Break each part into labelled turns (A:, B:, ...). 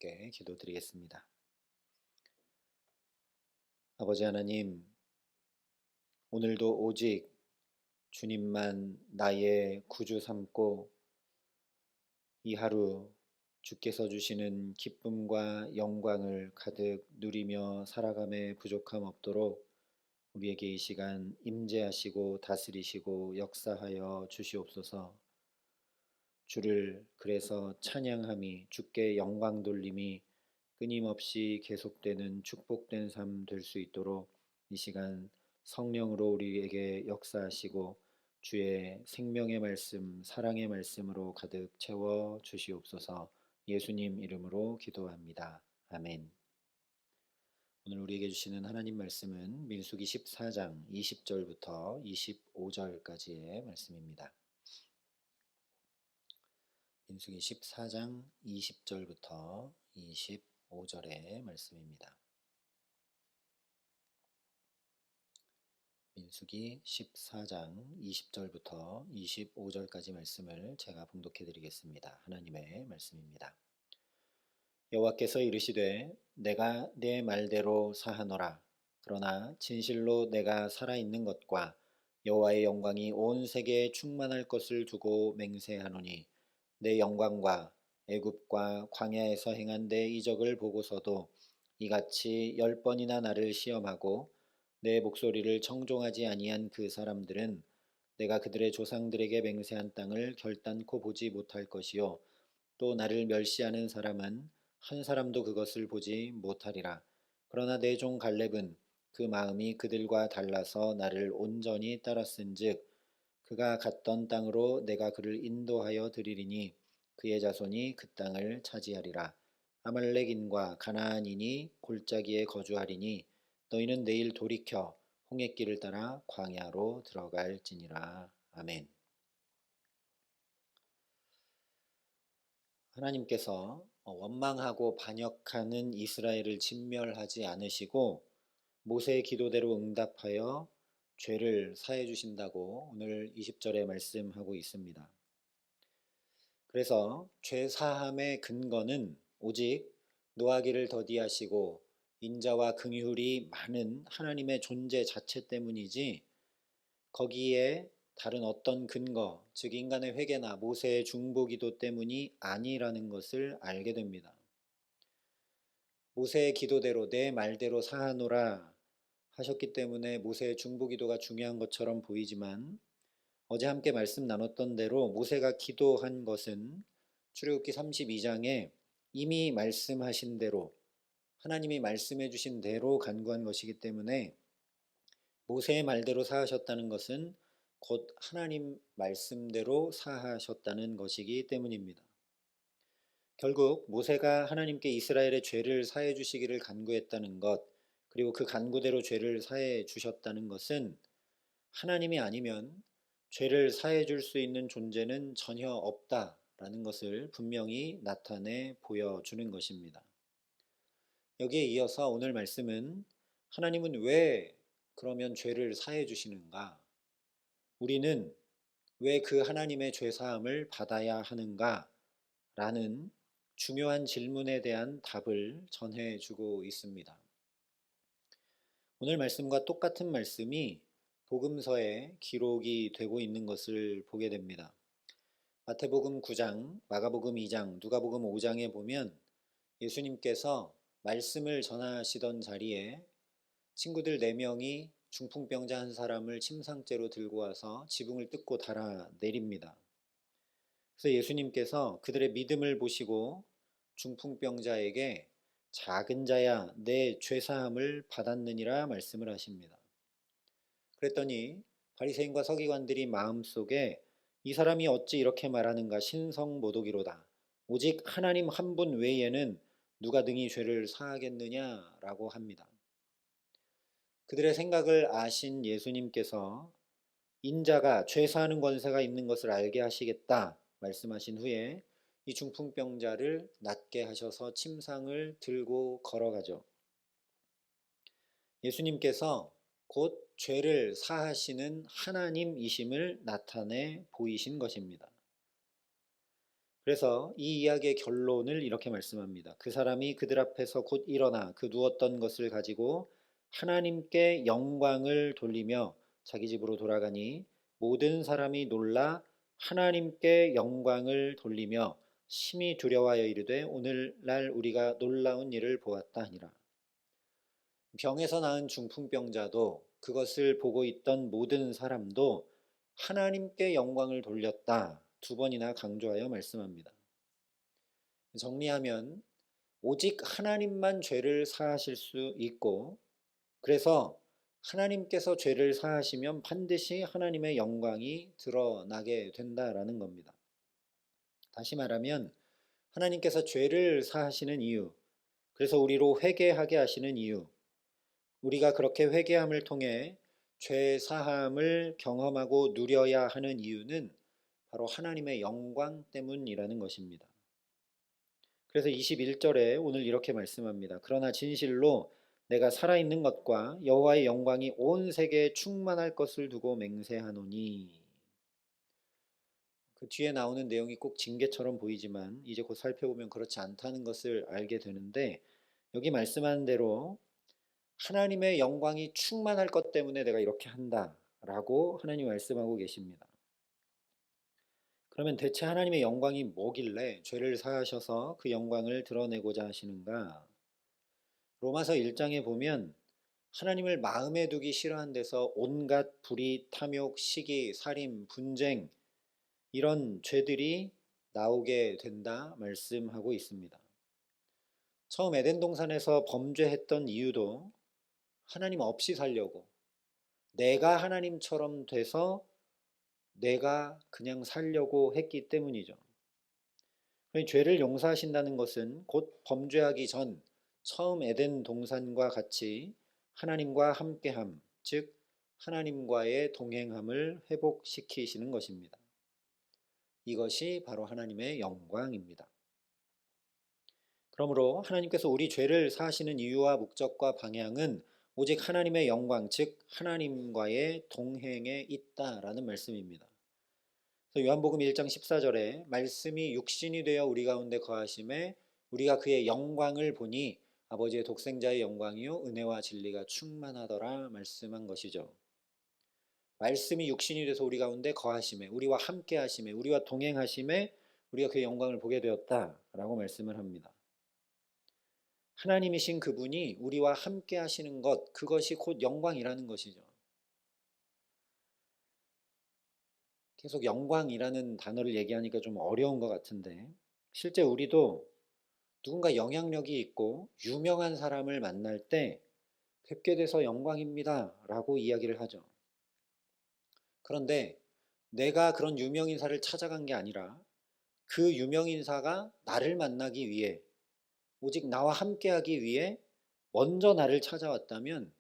A: 함께 기도드리겠습니다. 아버지 하나님, 오늘도 오직 주님만 나의 구주 삼고 이 하루 주께서 주시는 기쁨과 영광을 가득 누리며 살아감에 부족함 없도록 우리에게 이 시간 임재하시고 다스리시고 역사하여 주시옵소서. 주를 그래서 찬양함이, 주께 영광 돌림이 끊임없이 계속되는 축복된 삶 될 수 있도록 이 시간 성령으로 우리에게 역사하시고 주의 생명의 말씀, 사랑의 말씀으로 가득 채워 주시옵소서. 예수님 이름으로 기도합니다. 아멘. 오늘 우리에게 주시는 하나님 말씀은 민수기 14장 20절부터 25절까지의 말씀입니다. 민수기 14장 20절부터 25절의 말씀입니다. 민수기 14장 20절부터 25절까지 말씀을 제가 봉독해 드리겠습니다. 하나님의 말씀입니다. 여호와께서 이르시되 내가 내 말대로 사하노라. 그러나 진실로 내가 살아있는 것과 여호와의 영광이 온 세계에 충만할 것을 두고 맹세하노니 내 영광과 애굽과 광야에서 행한 내 이적을 보고서도 이같이 10번이나 나를 시험하고 내 목소리를 청종하지 아니한 그 사람들은 내가 그들의 조상들에게 맹세한 땅을 결단코 보지 못할 것이요 또 나를 멸시하는 사람은 한 사람도 그것을 보지 못하리라. 그러나 내 종 갈렙은 그 마음이 그들과 달라서 나를 온전히 따랐은즉 그가 갔던 땅으로 내가 그를 인도하여 드리리니 그의 자손이 그 땅을 차지하리라. 아말렉인과 가나안인이 골짜기에 거주하리니 너희는 내일 돌이켜 홍해길을 따라 광야로 들어갈지니라. 아멘. 하나님께서 원망하고 반역하는 이스라엘을 진멸하지 않으시고 모세의 기도대로 응답하여 죄를 사해 주신다고 오늘 20절에 말씀하고 있습니다. 그래서 죄 사함의 근거는 오직 노하기를 더디하시고 인자와 긍휼이 많은 하나님의 존재 자체 때문이지 거기에 다른 어떤 근거, 즉 인간의 회개나 모세의 중보기도 때문이 아니라는 것을 알게 됩니다. 모세의 기도대로 내 말대로 사하노라 하셨기 때문에 모세의 중보기도가 중요한 것처럼 보이지만 어제 함께 말씀 나눴던 대로 모세가 기도한 것은 출애굽기 32장에 이미 말씀하신 대로 하나님이 말씀해 주신 대로 간구한 것이기 때문에 모세의 말대로 사하셨다는 것은 곧 하나님 말씀대로 사하셨다는 것이기 때문입니다. 결국 모세가 하나님께 이스라엘의 죄를 사해 주시기를 간구했다는 것, 그리고 그 간구대로 죄를 사해 주셨다는 것은 하나님이 아니면 죄를 사해 줄 수 있는 존재는 전혀 없다라는 것을 분명히 나타내 보여주는 것입니다. 여기에 이어서 오늘 말씀은 하나님은 왜 그러면 죄를 사해 주시는가? 우리는 왜 그 하나님의 죄 사함을 받아야 하는가? 라는 중요한 질문에 대한 답을 전해주고 있습니다. 오늘 말씀과 똑같은 말씀이 복음서에 기록이 되고 있는 것을 보게 됩니다. 마태복음 9장, 마가복음 2장, 누가복음 5장에 보면 예수님께서 말씀을 전하시던 자리에 친구들 4명이 중풍병자 한 사람을 침상째로 들고 와서 지붕을 뜯고 달아 내립니다. 그래서 예수님께서 그들의 믿음을 보시고 중풍병자에게 작은 자야 내 죄사함을 받았느니라 말씀을 하십니다. 그랬더니 바리새인과 서기관들이 마음속에 이 사람이 어찌 이렇게 말하는가 신성모독이로다. 오직 하나님 한 분 외에는 누가 능히 죄를 사하겠느냐라고 합니다. 그들의 생각을 아신 예수님께서 인자가 죄 사하는 권세가 있는 것을 알게 하시겠다 말씀하신 후에 이 중풍병자를 낫게 하셔서 침상을 들고 걸어가죠. 예수님께서 곧 죄를 사하시는 하나님이심을 나타내 보이신 것입니다. 그래서 이 이야기의 결론을 이렇게 말씀합니다. 그 사람이 그들 앞에서 곧 일어나 그 누웠던 것을 가지고 하나님께 영광을 돌리며 자기 집으로 돌아가니 모든 사람이 놀라 하나님께 영광을 돌리며 심히 두려워하여 이르되 오늘날 우리가 놀라운 일을 보았다 하니라. 병에서 나은 중풍병자도 그것을 보고 있던 모든 사람도 하나님께 영광을 돌렸다. 두 번이나 강조하여 말씀합니다. 정리하면 오직 하나님만 죄를 사하실 수 있고, 그래서 하나님께서 죄를 사하시면 반드시 하나님의 영광이 드러나게 된다라는 겁니다. 다시 말하면 하나님께서 죄를 사하시는 이유, 그래서 우리로 회개하게 하시는 이유, 우리가 그렇게 회개함을 통해 죄 사함을 경험하고 누려야 하는 이유는 바로 하나님의 영광 때문이라는 것입니다. 그래서 21절에 오늘 이렇게 말씀합니다. 그러나 진실로 내가 살아있는 것과 여호와의 영광이 온 세계에 충만할 것을 두고 맹세하노니. 그 뒤에 나오는 내용이 꼭 징계처럼 보이지만 이제 곧 살펴보면 그렇지 않다는 것을 알게 되는데, 여기 말씀하는 대로 하나님의 영광이 충만할 것 때문에 내가 이렇게 한다라고 하나님 말씀하고 계십니다. 그러면 대체 하나님의 영광이 뭐길래 죄를 사하셔서 그 영광을 드러내고자 하시는가? 로마서 1장에 보면 하나님을 마음에 두기 싫어한 데서 온갖 불의, 탐욕, 시기, 살인, 분쟁 이런 죄들이 나오게 된다 말씀하고 있습니다. 처음 에덴 동산에서 범죄했던 이유도 하나님 없이 살려고, 내가 하나님처럼 돼서 내가 그냥 살려고 했기 때문이죠. 죄를 용서하신다는 것은 곧 범죄하기 전 처음 에덴 동산과 같이 하나님과 함께함, 즉 하나님과의 동행함을 회복시키시는 것입니다. 이것이 바로 하나님의 영광입니다. 그러므로 하나님께서 우리 죄를 사하시는 이유와 목적과 방향은 오직 하나님의 영광, 즉 하나님과의 동행에 있다라는 말씀입니다. 그래서 요한복음 1장 14절에 말씀이 육신이 되어 우리 가운데 거하심에 우리가 그의 영광을 보니 아버지의 독생자의 영광이요 은혜와 진리가 충만하더라 말씀한 것이죠. 말씀이 육신이 돼서 우리 가운데 거하심에, 우리와 함께 하심에, 우리와 동행하심에 우리가 그의 영광을 보게 되었다라고 말씀을 합니다. 하나님이신 그분이 우리와 함께 하시는 것, 그것이 곧 영광이라는 것이죠. 계속 영광이라는 단어를 얘기하니까 좀 어려운 것 같은데, 실제 우리도 누군가 영향력이 있고 유명한 사람을 만날 때 뵙게 돼서 영광입니다 라고 이야기를 하죠. 그런데 내가 그런 유명인사를 찾아간 게 아니라 그 유명인사가 나를 만나기 위해, 오직 나와 함께하기 위해 먼저 나를 찾아왔다면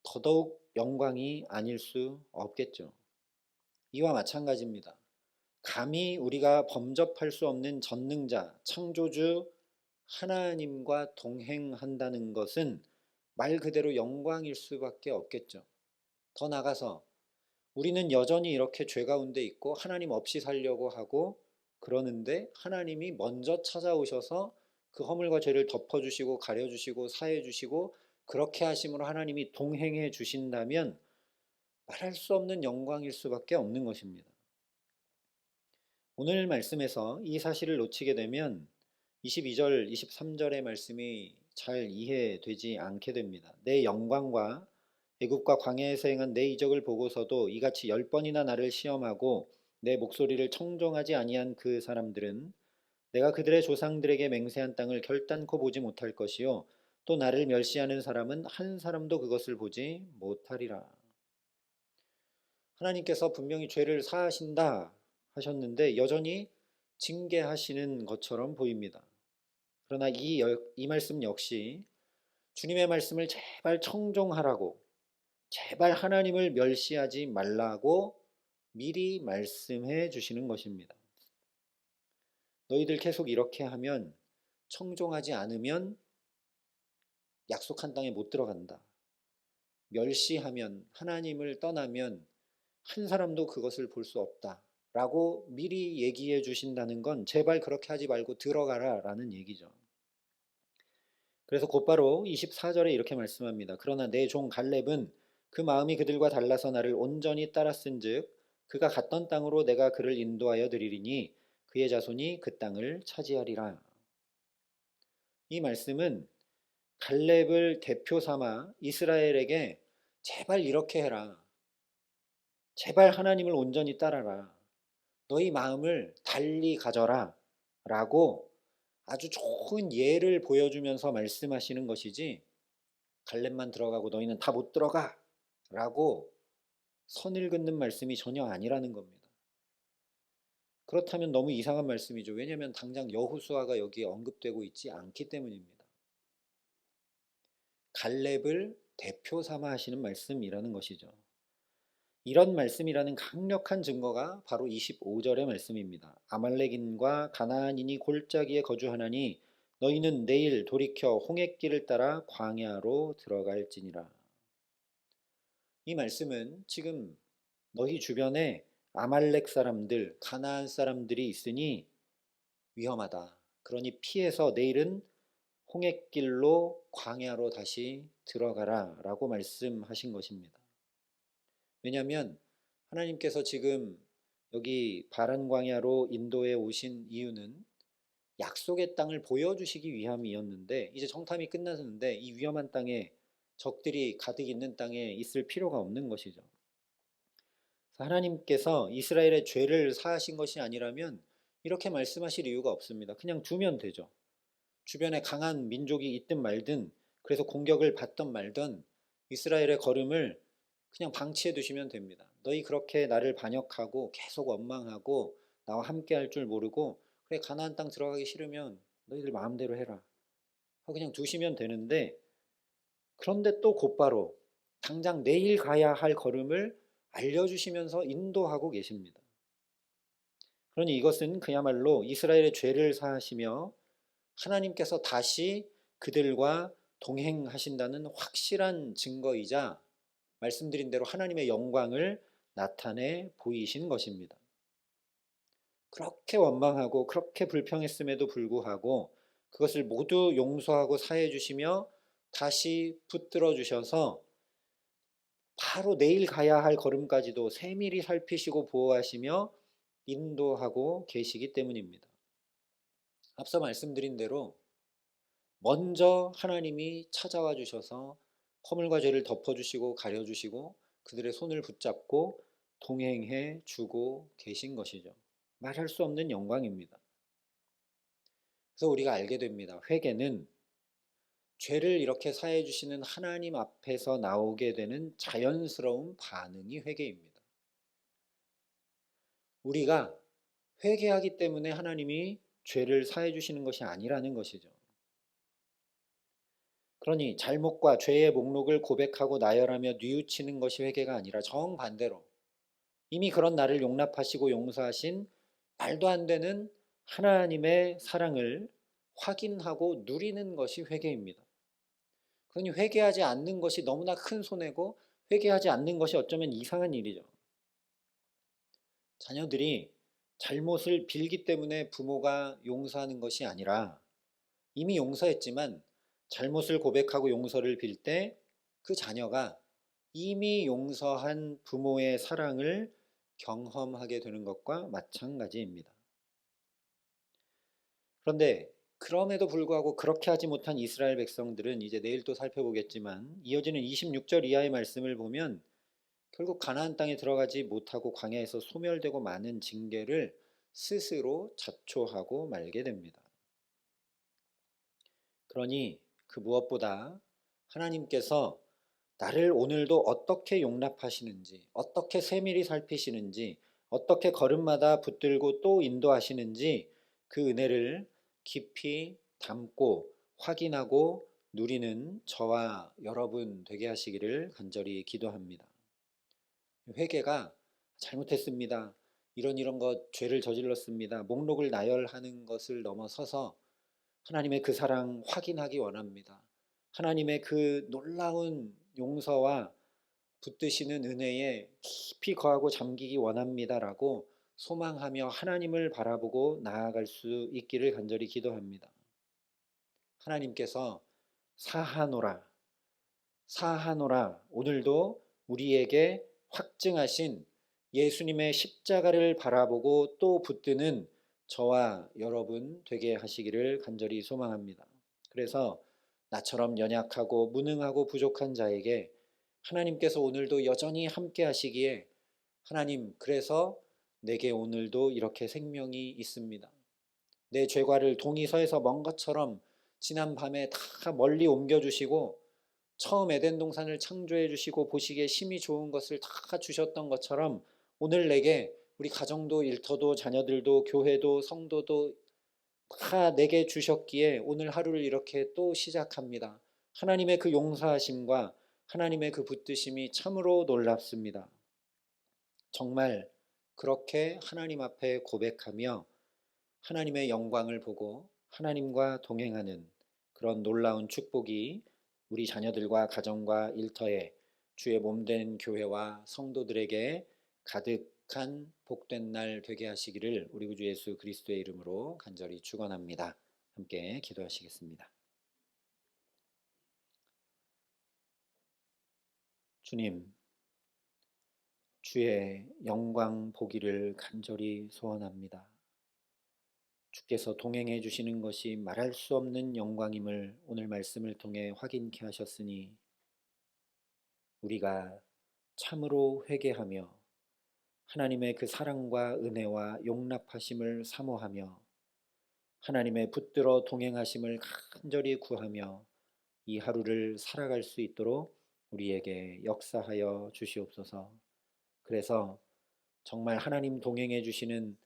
A: 더더욱 영광이 아닐 수 없겠죠. 이와 마찬가지입니다. 감히 우리가 범접할 수 없는 전능자, 창조주 하나님과 동행한다는 것은 말 그대로 영광일 수밖에 없겠죠. 더 나아가서 우리는 여전히 이렇게 죄 가운데 있고 하나님 없이 살려고 하고 그러는데 하나님이 먼저 찾아오셔서 그 허물과 죄를 덮어주시고 가려주시고 사해주시고 그렇게 하심으로 하나님이 동행해 주신다면 말할 수 없는 영광일 수밖에 없는 것입니다. 오늘 말씀에서 이 사실을 놓치게 되면 22절, 23절의 말씀이 잘 이해되지 않게 됩니다. 내 영광과 애굽과 광야에서 행한 내 이적을 보고서도 이같이 10번이나 나를 시험하고 내 목소리를 청종하지 아니한 그 사람들은 내가 그들의 조상들에게 맹세한 땅을 결단코 보지 못할 것이요 또 나를 멸시하는 사람은 한 사람도 그것을 보지 못하리라. 하나님께서 분명히 죄를 사하신다 하셨는데 여전히 징계하시는 것처럼 보입니다. 그러나 이 말씀 역시 주님의 말씀을 제발 청종하라고, 제발 하나님을 멸시하지 말라고 미리 말씀해 주시는 것입니다. 너희들 계속 이렇게 하면, 청종하지 않으면 약속한 땅에 못 들어간다. 멸시하면, 하나님을 떠나면 한 사람도 그것을 볼 수 없다 라고 미리 얘기해 주신다는 건 제발 그렇게 하지 말고 들어가라 라는 얘기죠. 그래서 곧바로 24절에 이렇게 말씀합니다. 그러나 내 종 갈렙은 그 마음이 그들과 달라서 나를 온전히 따랐은즉 그가 갔던 땅으로 내가 그를 인도하여 드리리니 그의 자손이 그 땅을 차지하리라. 이 말씀은 갈렙을 대표 삼아 이스라엘에게 제발 이렇게 해라. 제발 하나님을 온전히 따라라. 너희 마음을 달리 가져라. 라고 아주 좋은 예를 보여주면서 말씀하시는 것이지, 갈렙만 들어가고 너희는 다 못 들어가 라고 선을 긋는 말씀이 전혀 아니라는 겁니다. 그렇다면 너무 이상한 말씀이죠. 왜냐하면 당장 여호수아가 여기에 언급되고 있지 않기 때문입니다. 갈렙을 대표 삼아 하시는 말씀이라는 것이죠. 이런 말씀이라는 강력한 증거가 바로 25절의 말씀입니다. 아말렉인과 가나안인이 골짜기에 거주하나니 너희는 내일 돌이켜 홍해길을 따라 광야로 들어갈지니라. 이 말씀은 지금 너희 주변에 아말렉 사람들, 가나안 사람들이 있으니 위험하다. 그러니 피해서 내일은 홍해길로 광야로 다시 들어가라 라고 말씀하신 것입니다. 왜냐하면 하나님께서 지금 여기 바란 광야로 인도해 오신 이유는 약속의 땅을 보여주시기 위함이었는데, 이제 정탐이 끝났는데 이 위험한 땅에, 적들이 가득 있는 땅에 있을 필요가 없는 것이죠. 하나님께서 이스라엘의 죄를 사하신 것이 아니라면 이렇게 말씀하실 이유가 없습니다. 그냥 두면 되죠. 주변에 강한 민족이 있든 말든, 그래서 공격을 받든 말든 이스라엘의 걸음을 그냥 방치해 두시면 됩니다. 너희 그렇게 나를 반역하고 계속 원망하고 나와 함께 할 줄 모르고 그래 가나안 땅 들어가기 싫으면 너희들 마음대로 해라 하고 그냥 두시면 되는데, 그런데 또 곧바로 당장 내일 가야 할 걸음을 알려주시면서 인도하고 계십니다. 그러니 이것은 그야말로 이스라엘의 죄를 사하시며 하나님께서 다시 그들과 동행하신다는 확실한 증거이자 말씀드린 대로 하나님의 영광을 나타내 보이신 것입니다. 그렇게 원망하고 그렇게 불평했음에도 불구하고 그것을 모두 용서하고 사해 주시며 다시 붙들어 주셔서 바로 내일 가야 할 걸음까지도 세밀히 살피시고 보호하시며 인도하고 계시기 때문입니다. 앞서 말씀드린 대로 먼저 하나님이 찾아와 주셔서 허물과 죄를 덮어주시고 가려주시고 그들의 손을 붙잡고 동행해 주고 계신 것이죠. 말할 수 없는 영광입니다. 그래서 우리가 알게 됩니다. 회개는 죄를 이렇게 사해 주시는 하나님 앞에서 나오게 되는 자연스러운 반응이 회개입니다. 우리가 회개하기 때문에 하나님이 죄를 사해 주시는 것이 아니라는 것이죠. 그러니 잘못과 죄의 목록을 고백하고 나열하며 뉘우치는 것이 회개가 아니라 정반대로 이미 그런 나를 용납하시고 용서하신 말도 안 되는 하나님의 사랑을 확인하고 누리는 것이 회개입니다. 그러니 회개하지 않는 것이 너무나 큰 손해고 회개하지 않는 것이 어쩌면 이상한 일이죠. 자녀들이 잘못을 빌기 때문에 부모가 용서하는 것이 아니라 이미 용서했지만 잘못을 고백하고 용서를 빌 때 그 자녀가 이미 용서한 부모의 사랑을 경험하게 되는 것과 마찬가지입니다. 그런데 그럼에도 불구하고 그렇게 하지 못한 이스라엘 백성들은 이제 내일 또 살펴보겠지만 이어지는 26절 이하의 말씀을 보면 결국 가나안 땅에 들어가지 못하고 광야에서 소멸되고 많은 징계를 스스로 자초하고 말게 됩니다. 그러니 그 무엇보다 하나님께서 나를 오늘도 어떻게 용납하시는지, 어떻게 세밀히 살피시는지, 어떻게 걸음마다 붙들고 또 인도하시는지 그 은혜를 깊이 담고 확인하고 누리는 저와 여러분 되게 하시기를 간절히 기도합니다. 회개가 잘못했습니다. 이런 것 죄를 저질렀습니다. 목록을 나열하는 것을 넘어서서 하나님의 그 사랑 확인하기 원합니다. 하나님의 그 놀라운 용서와 붙드시는 은혜에 깊이 거하고 잠기기 원합니다라고 소망하며 하나님을 바라보고 나아갈 수 있기를 간절히 기도합니다. 하나님께서 사하노라, 사하노라, 오늘도 우리에게 확증하신 예수님의 십자가를 바라보고 또 붙드는 저와 여러분 되게 하시기를 간절히 소망합니다. 그래서 나처럼 연약하고 무능하고 부족한 자에게 하나님께서 오늘도 여전히 함께 하시기에, 하나님, 그래서 내게 오늘도 이렇게 생명이 있습니다. 내 죄과를 동이 서에서 먼 것처럼 지난 밤에 다 멀리 옮겨주시고 처음 에덴 동산을 창조해 주시고 보시기에 심히 좋은 것을 다 주셨던 것처럼 오늘 내게 우리 가정도 일터도 자녀들도 교회도 성도도 다 내게 주셨기에 오늘 하루를 이렇게 또 시작합니다. 하나님의 그 용서하심과 하나님의 그 붙드심이 참으로 놀랍습니다. 정말 그렇게 하나님 앞에 고백하며 하나님의 영광을 보고 하나님과 동행하는 그런 놀라운 축복이 우리 자녀들과 가정과 일터에 주의 몸된 교회와 성도들에게 가득한 복된 날 되게 하시기를 우리 구주 예수 그리스도의 이름으로 간절히 축원합니다. 함께 기도하시겠습니다. 주님, 주의 영광 보기를 간절히 소원합니다. 주께서 동행해 주시는 것이 말할 수 없는 영광임을 오늘 말씀을 통해 확인케 하셨으니 우리가 참으로 회개하며 하나님의 그 사랑과 은혜와 용납하심을 사모하며 하나님의 붙들어 동행하심을 간절히 구하며 이 하루를 살아갈 수 있도록 우리에게 역사하여 주시옵소서. 그래서 정말 하나님 동행해 주시는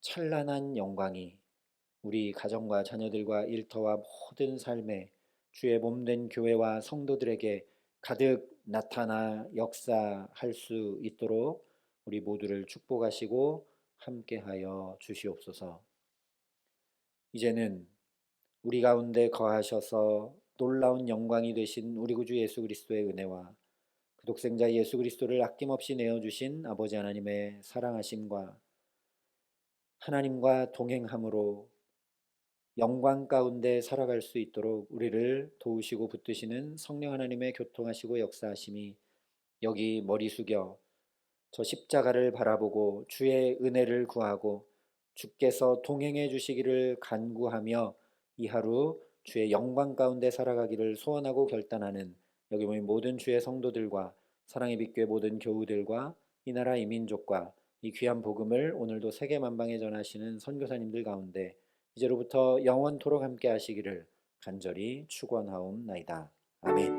A: 찬란한 영광이 우리 가정과 자녀들과 일터와 모든 삶에 주의 몸된 교회와 성도들에게 가득 나타나 역사할 수 있도록 우리 모두를 축복하시고 함께하여 주시옵소서. 이제는 우리 가운데 거하셔서 놀라운 영광이 되신 우리 구주 예수 그리스도의 은혜와 그 독생자 예수 그리스도를 아낌없이 내어주신 아버지 하나님의 사랑하심과 하나님과 동행함으로 영광 가운데 살아갈 수 있도록 우리를 도우시고 붙드시는 성령 하나님의 교통하시고 역사하심이 여기 머리 숙여 저 십자가를 바라보고 주의 은혜를 구하고 주께서 동행해 주시기를 간구하며 이 하루 주의 영광 가운데 살아가기를 소원하고 결단하는 여기 모인 모든 주의 성도들과 사랑의 빛교회 모든 교우들과 이 나라 이 민족과 이 귀한 복음을 오늘도 세계 만방에 전하시는 선교사님들 가운데 이제로부터 영원토록 함께 하시기를 간절히 축원하옵나이다. 아멘.